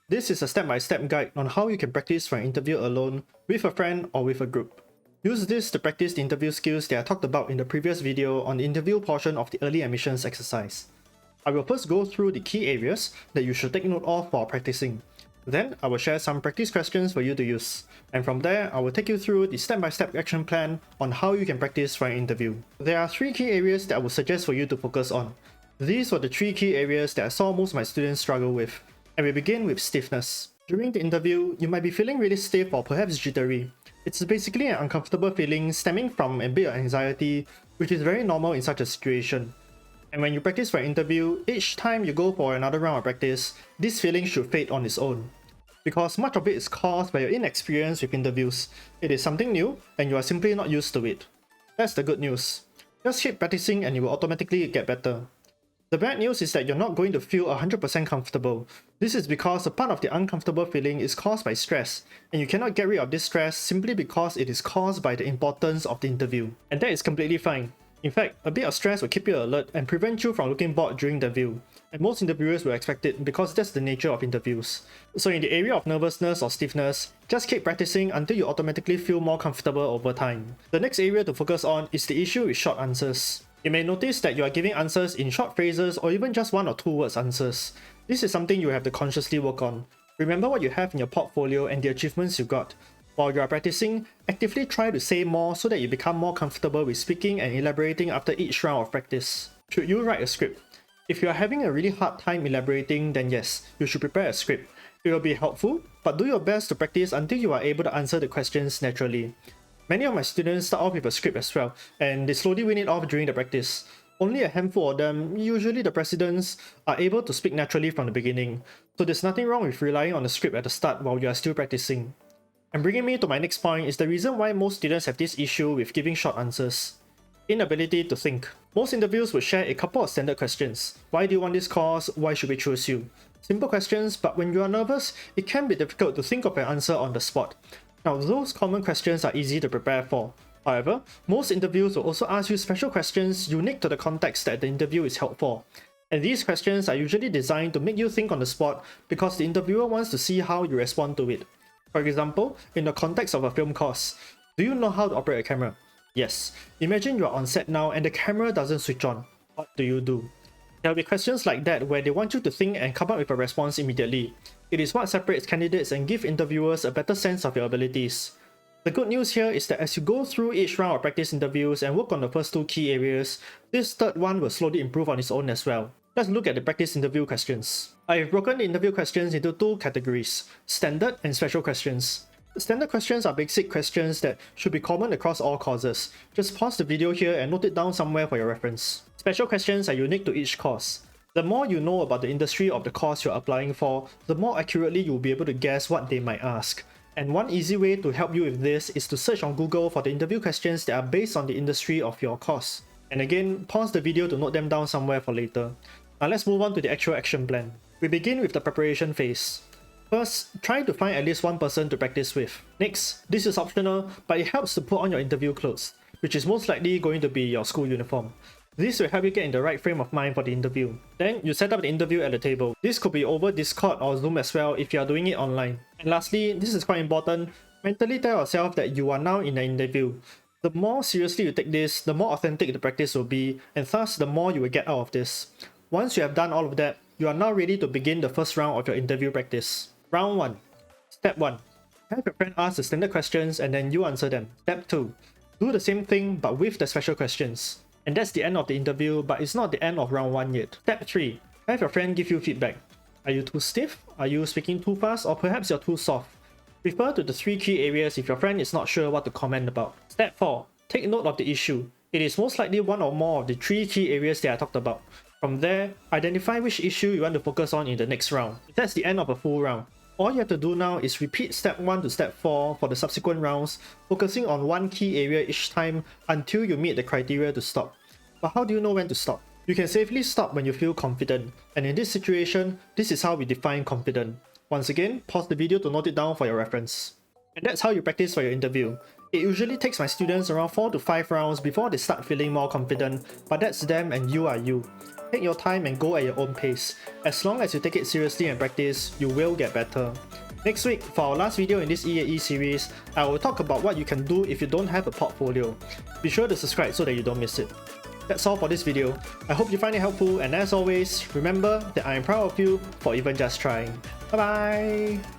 This is a step-by-step guide on how you can practice for an interview alone, with a friend, or with a group. Use this to practice the interview skills that I talked about in the previous video on the interview portion of the early admissions exercise. I will first go through the key areas that you should take note of while practicing. Then I will share some practice questions for you to use. And from there, I will take you through the step-by-step action plan on how you can practice for an interview. There are 3 key areas that I would suggest for you to focus on. These were the 3 key areas that I saw most of my students struggle with. And we begin with stiffness. During the interview, you might be feeling really stiff or perhaps jittery. It's basically an uncomfortable feeling stemming from a bit of anxiety, which is very normal in such a situation. And when you practice for an interview, each time you go for another round of practice, this feeling should fade on its own. Because much of it is caused by your inexperience with interviews. It is something new, and you are simply not used to it. That's the good news. Just keep practicing and you will automatically get better. The bad news is that you're not going to feel 100% comfortable. This is because a part of the uncomfortable feeling is caused by stress, and you cannot get rid of this stress simply because it is caused by the importance of the interview. And that is completely fine. In fact, a bit of stress will keep you alert and prevent you from looking bored during the interview. And most interviewers will expect it because that's the nature of interviews. So in the area of nervousness or stiffness, just keep practicing until you automatically feel more comfortable over time. The next area to focus on is the issue with short answers. You may notice that you are giving answers in short phrases or even just 1 or 2 words answers. This is something you have to consciously work on. Remember what you have in your portfolio and the achievements you got. While you are practicing, actively try to say more so that you become more comfortable with speaking and elaborating after each round of practice. Should you write a script? If you are having a really hard time elaborating, then yes, you should prepare a script. It will be helpful, but do your best to practice until you are able to answer the questions naturally. Many of my students start off with a script as well, and they slowly win it off during the practice. Only a handful of them, usually the presidents, are able to speak naturally from the beginning, so there's nothing wrong with relying on the script at the start while you are still practicing. And bringing me to my next point is the reason why most students have this issue with giving short answers. Inability to think. Most interviews will share a couple of standard questions. Why do you want this course? Why should we choose you? Simple questions, but when you are nervous, it can be difficult to think of an answer on the spot. Now, those common questions are easy to prepare for. However, most interviews will also ask you special questions unique to the context that the interview is held for. And these questions are usually designed to make you think on the spot because the interviewer wants to see how you respond to it. For example, in the context of a film course, do you know how to operate a camera? Yes. Imagine you are on set now and the camera doesn't switch on. What do you do? There will be questions like that where they want you to think and come up with a response immediately. It is what separates candidates and give interviewers a better sense of your abilities. The good news here is that as you go through each round of practice interviews and work on the first 2 key areas, this third one will slowly improve on its own as well. Let's look at the practice interview questions. I have broken the interview questions into 2 categories, standard and special questions. Standard questions are basic questions that should be common across all courses. Just pause the video here and note it down somewhere for your reference. Special questions are unique to each course. The more you know about the industry of the course you're applying for, the more accurately you'll be able to guess what they might ask. And one easy way to help you with this is to search on Google for the interview questions that are based on the industry of your course. And again, pause the video to note them down somewhere for later. Now let's move on to the actual action plan. We begin with the preparation phase. First, try to find at least one person to practice with. Next, this is optional, but it helps to put on your interview clothes, which is most likely going to be your school uniform. This will help you get in the right frame of mind for the interview. Then, you set up the interview at the table. This could be over Discord or Zoom as well if you are doing it online. And lastly, this is quite important, mentally tell yourself that you are now in the interview. The more seriously you take this, the more authentic the practice will be, and thus the more you will get out of this. Once you have done all of that, you are now ready to begin the first round of your interview practice. Round 1. Step 1. Have your friend ask the standard questions and then you answer them. Step 2. Do the same thing but with the special questions. And that's the end of the interview, but it's not the end of round 1 yet. Step 3. Have your friend give you feedback. Are you too stiff? Are you speaking too fast? Or perhaps you're too soft? Refer to the 3 key areas if your friend is not sure what to comment about. Step 4. Take note of the issue. It is most likely one or more of the 3 key areas that I talked about. From there, identify which issue you want to focus on in the next round. That's the end of a full round. All you have to do now is repeat step 1 to step 4 for the subsequent rounds, focusing on one key area each time until you meet the criteria to stop. But how do you know when to stop? You can safely stop when you feel confident, and in this situation, this is how we define confident. Once again, pause the video to note it down for your reference. And that's how you practice for your interview. It usually takes my students around 4 to 5 rounds before they start feeling more confident, but that's them and you are you. Take your time and go at your own pace. As long as you take it seriously and practice, you will get better. Next week, for our last video in this EAE series, I will talk about what you can do if you don't have a portfolio. Be sure to subscribe so that you don't miss it. That's all for this video. I hope you find it helpful, and as always, remember that I am proud of you for even just trying. Bye bye!